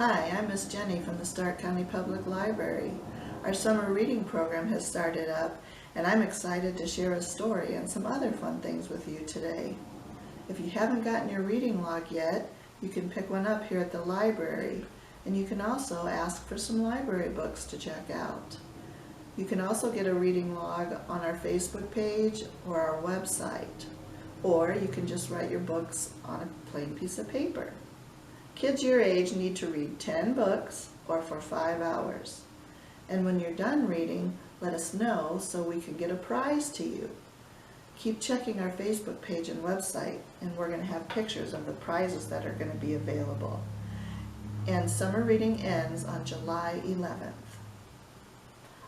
Hi, I'm Miss Jenny from the Stark County Public Library. Our summer reading program has started up, and I'm excited to share a story and some other fun things with you today. If you haven't gotten your reading log yet, you can pick one up here at the library, and you can also ask for some library books to check out. You can also get a reading log on our Facebook page or our website, or you can just write your books on a plain piece of paper. Kids your age need to read 10 books or for 5 hours. And when you're done reading, let us know so we can get a prize to you. Keep checking our Facebook page and website, and we're going to have pictures of the prizes that are going to be available. And summer reading ends on July 11th.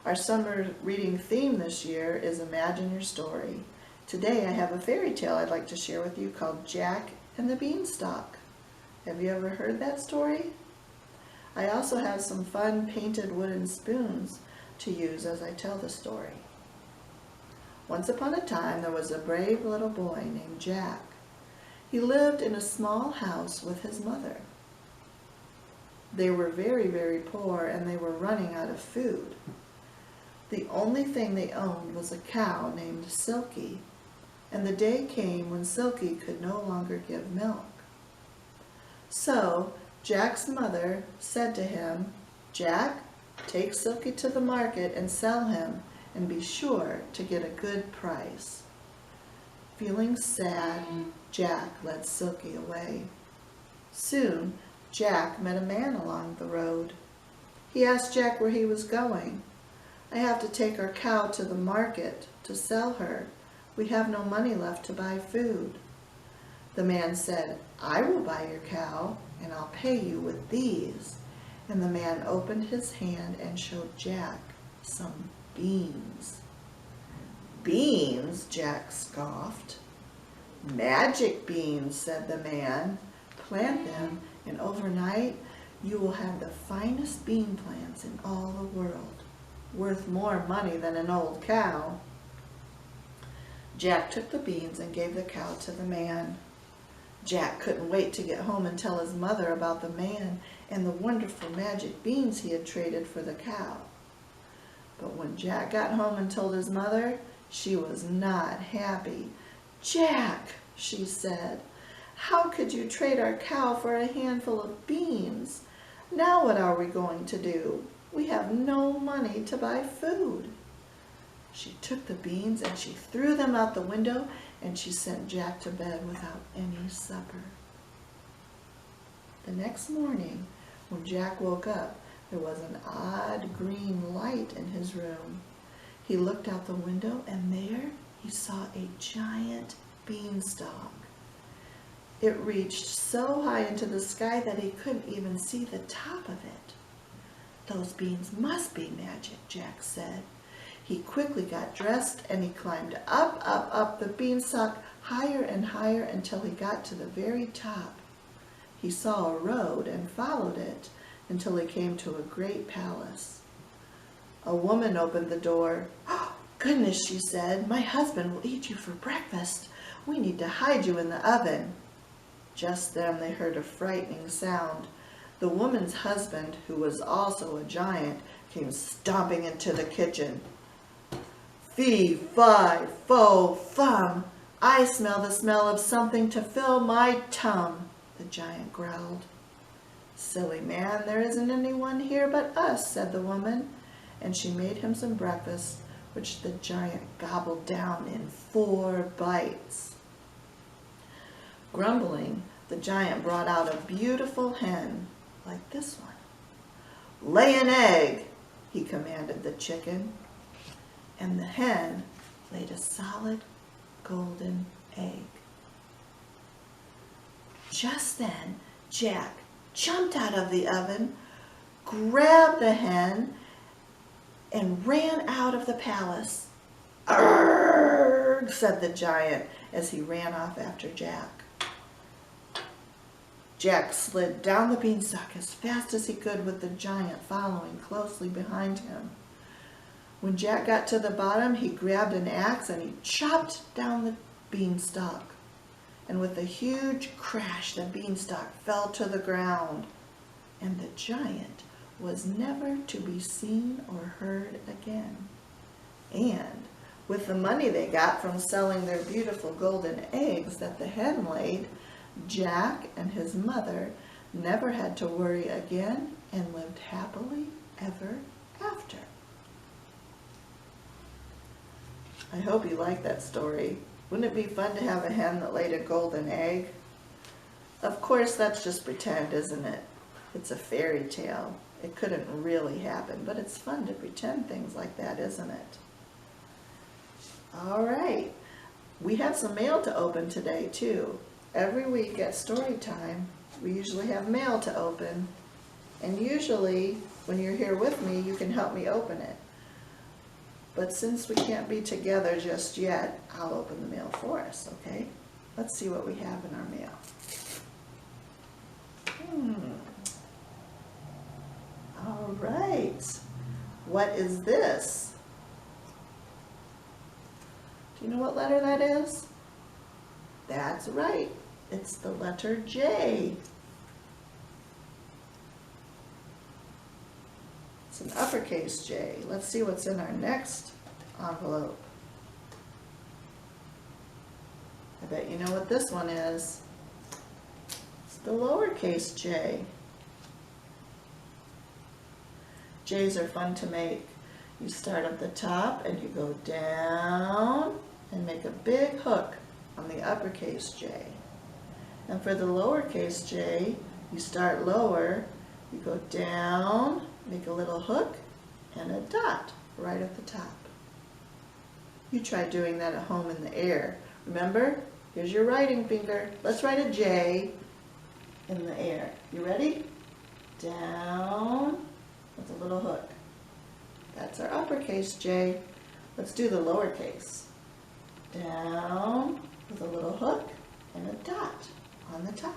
Our summer reading theme this year is Imagine Your Story. Today I have a fairy tale I'd like to share with you called Jack and the Beanstalk. Have you ever heard that story? I also have some fun painted wooden spoons to use as I tell the story. Once upon a time there was a brave little boy named Jack. He lived in a small house with his mother. They were very, very poor, and they were running out of food. The only thing they owned was a cow named Silky, and the day came when Silky could no longer give milk. So Jack's mother said to him, "Jack, take Silky to the market and sell him, and be sure to get a good price." Feeling sad, Jack led Silky away. Soon, Jack met a man along the road. He asked Jack where he was going. "I have to take our cow to the market to sell her. We have no money left to buy food." The man said, "I will buy your cow, and I'll pay you with these." And the man opened his hand and showed Jack some beans. "Beans?" Jack scoffed. "Magic beans," said the man. "Plant them, and overnight you will have the finest bean plants in all the world, worth more money than an old cow." Jack took the beans and gave the cow to the man. Jack couldn't wait to get home and tell his mother about the man and the wonderful magic beans he had traded for the cow. But when Jack got home and told his mother, she was not happy. "Jack," she said, "how could you trade our cow for a handful of beans? Now what are we going to do? We have no money to buy food." She took the beans and she threw them out the window, and she sent Jack to bed without any supper. The next morning, when Jack woke up, there was an odd green light in his room. He looked out the window, and there he saw a giant beanstalk. It reached so high into the sky that he couldn't even see the top of it. "Those beans must be magic," Jack said. He quickly got dressed, and he climbed up the beanstalk, higher and higher, until he got to the very top. He saw a road and followed it until he came to a great palace. A woman opened the door. "Oh, goodness," she said, "my husband will eat you for breakfast. We need to hide you in the oven." Just then they heard a frightening sound. The woman's husband, who was also a giant, came stomping into the kitchen. "Fee, fi, fo, fum, I smell the smell of something to fill my tum," the giant growled. "Silly man, there isn't anyone here but us," said the woman, and she made him some breakfast, which the giant gobbled down in 4 bites. Grumbling, the giant brought out a beautiful hen, like this one. "Lay an egg," he commanded the chicken. And the hen laid a solid golden egg. Just then, Jack jumped out of the oven, grabbed the hen, and ran out of the palace. "Arrgh!" said the giant as he ran off after Jack. Jack slid down the beanstalk as fast as he could, with the giant following closely behind him. When Jack got to the bottom, he grabbed an axe and he chopped down the beanstalk. And with a huge crash, the beanstalk fell to the ground. and the giant was never to be seen or heard again. And with the money they got from selling their beautiful golden eggs that the hen laid, Jack and his mother never had to worry again and lived happily ever after. I hope you like that story. Wouldn't it be fun to have a hen that laid a golden egg? Of course, that's just pretend, isn't it? It's a fairy tale. It couldn't really happen, but it's fun to pretend things like that, isn't it? All right. We have some mail to open today, too. Every week at story time, we usually have mail to open. And usually, when you're here with me, you can help me open it. But since we can't be together just yet, I'll open the mail for us, okay? Let's see what we have in our mail. All right. What is this? Do you know what letter that is? That's right. It's the letter J. It's an uppercase J. Let's see what's in our next envelope. I bet you know what this one is. It's the lowercase J. J's are fun to make. You start at the top and you go down and make a big hook on the uppercase J. And for the lowercase J, you start lower, you go down, make a little hook and a dot right at the top. You try doing that at home in the air. Remember, here's your writing finger. Let's write a J in the air. You ready? Down with a little hook. That's our uppercase J. Let's do the lowercase. Down with a little hook and a dot on the top.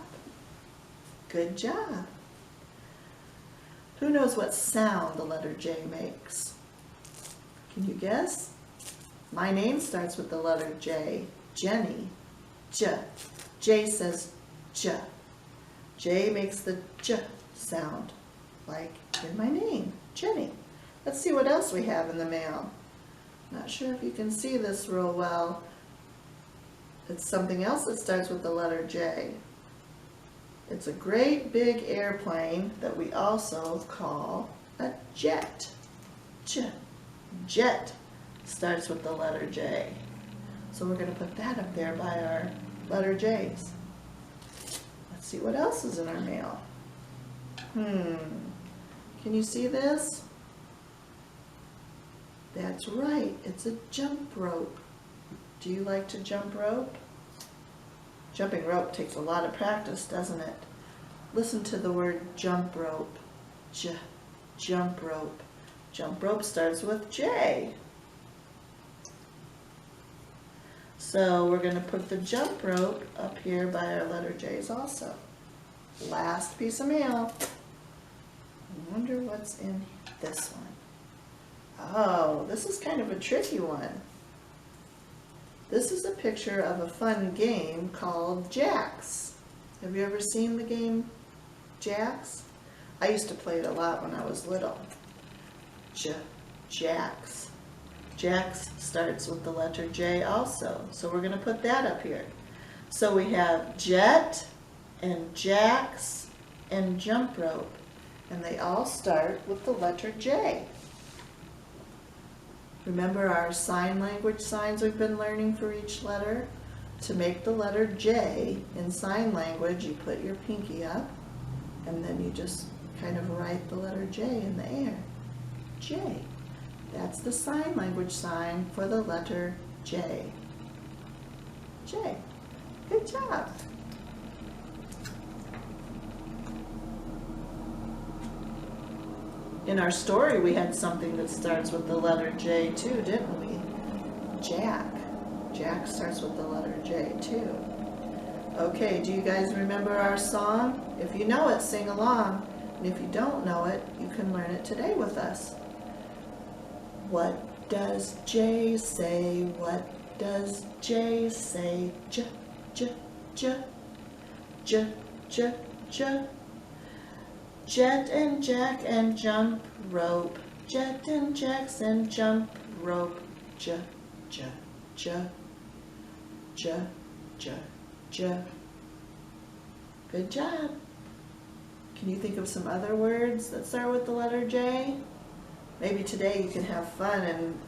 Good job. Who knows what sound the letter J makes? Can you guess? My name starts with the letter J. Jenny. J. J says J. J makes the J sound, like in my name, Jenny. Let's see what else we have in the mail. Not sure if you can see this real well. It's something else that starts with the letter J. It's a great big airplane that we also call a jet. J. Jet starts with the letter J. So we're going to put that up there by our letter J's. Let's see what else is in our mail. Can you see this? That's right, it's a jump rope. Do you like to jump rope? Jumping rope takes a lot of practice, doesn't it? Listen to the word jump rope. Jump rope. Jump rope starts with J. So we're going to put the jump rope up here by our letter J's also. Last piece of mail. I wonder what's in this one. Oh, this is kind of a tricky one. This is a picture of a fun game called Jacks. Have you ever seen the game Jacks? I used to play it a lot when I was little. Jacks. Jacks starts with the letter J also, so we're going to put that up here. So we have jet and jacks and jump rope, and they all start with the letter J. Remember our sign language signs we've been learning for each letter? To make the letter J in sign language, you put your pinky up, and then you just kind of write the letter J in the air. J. That's the sign language sign for the letter J. J. Good job. In our story, we had something that starts with the letter J too, didn't we? Jack. Jack starts with the letter J too. Okay, do you guys remember our song? If you know it, sing along. And if you don't know it, you can learn it today with us. What does J say? What does J say? J, J, J, J, J, J. Jet and Jack and jump rope. Jet and Jacks and jump rope. J, j, j, j, j, j. Good job. Can you think of some other words that start with the letter J? Maybe today you can have fun and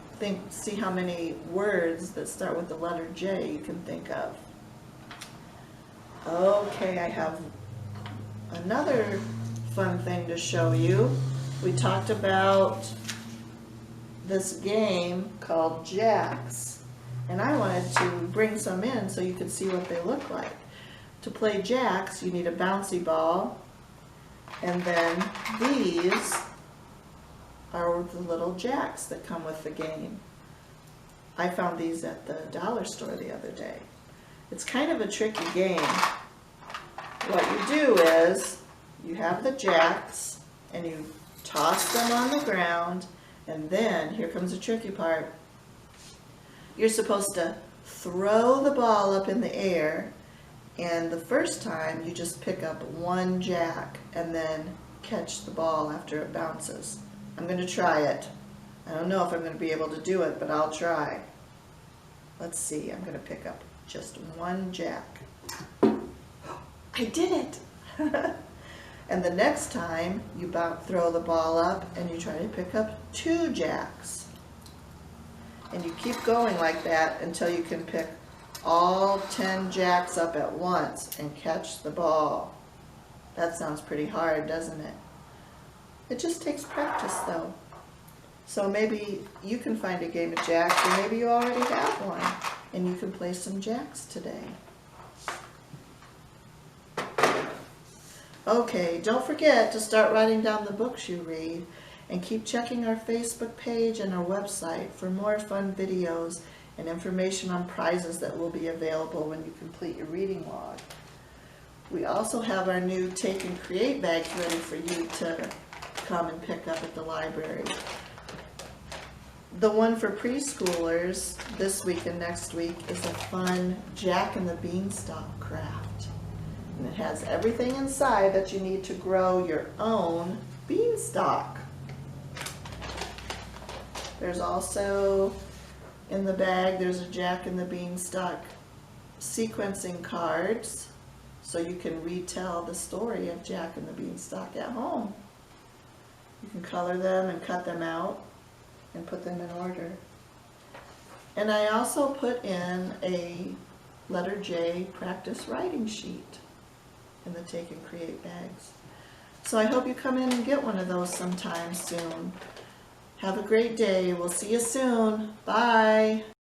see how many words that start with the letter J you can think of. Okay, I have another fun thing to show you. We talked about this game called Jacks, and I wanted to bring some in so you could see what they look like. To play Jacks, you need a bouncy ball, and then these are the little jacks that come with the game. I found these at the dollar store the other day. It's kind of a tricky game. What you do is you have the jacks and you toss them on the ground, and then here comes the tricky part. You're supposed to throw the ball up in the air, and the first time you just pick up one jack and then catch the ball after it bounces. I'm going to try it. I don't know if I'm going to be able to do it, but I'll try. Let's see, I'm going to pick up just one jack. I did it! And the next time you throw the ball up and you try to pick up 2 jacks. And you keep going like that until you can pick all 10 jacks up at once and catch the ball. That sounds pretty hard, doesn't it? It just takes practice though. So maybe you can find a game of jacks, or maybe you already have one and you can play some jacks today. Okay, don't forget to start writing down the books you read, and keep checking our Facebook page and our website for more fun videos and information on prizes that will be available when you complete your reading log. We also have our new Take and Create bags ready for you to come and pick up at the library. The one for preschoolers this week and next week is a fun Jack and the Beanstalk craft. And it has everything inside that you need to grow your own beanstalk. There's also, in the bag, there's a Jack and the Beanstalk sequencing cards, so you can retell the story of Jack and the Beanstalk at home. You can color them and cut them out and put them in order. And I also put in a letter J practice writing sheet in the Take and Create bags. So I hope you come in and get one of those sometime soon. Have a great day. We'll see you soon. Bye.